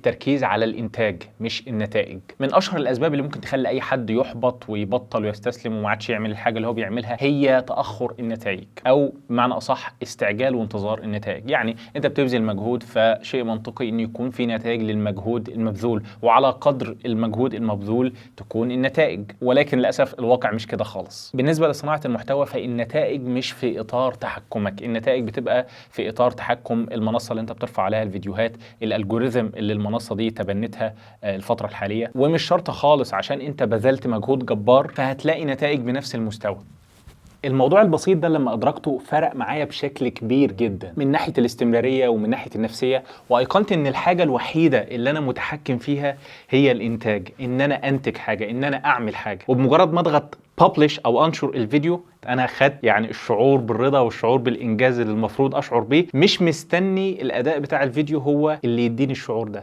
التركيز على الانتاج مش النتائج. من اشهر الاسباب اللي ممكن تخلي اي حد يحبط ويبطل ويستسلم وما عادش يعمل الحاجه اللي هو بيعملها هي تاخر النتائج، او بمعنى اصح استعجال وانتظار النتائج. يعني انت بتبذل مجهود، فشيء منطقي ان يكون في نتائج للمجهود المبذول، وعلى قدر المجهود المبذول تكون النتائج. ولكن للاسف الواقع مش كده خالص. بالنسبه لصناعه المحتوى فالنتائج مش في اطار تحكمك، النتائج بتبقى في اطار تحكم المنصه اللي انت بترفع عليها الفيديوهات، الالجوريثم اللي المنصه دي تبنتها الفتره الحاليه. ومش شرط خالص عشان انت بذلت مجهود جبار فهتلاقي نتائج بنفس المستوى. الموضوع البسيط ده لما أدركته فرق معايا بشكل كبير جدا من ناحية الاستمرارية ومن ناحية النفسية، وأيقنت إن الحاجة الوحيدة اللي أنا متحكم فيها هي الإنتاج، إن أنا أنتج حاجة، إن أنا أعمل حاجة. وبمجرد ما أضغط publish أو أنشر الفيديو أنا أخدت يعني الشعور بالرضا والشعور بالإنجاز اللي المفروض أشعر بيه، مش مستني الأداء بتاع الفيديو هو اللي يديني الشعور ده.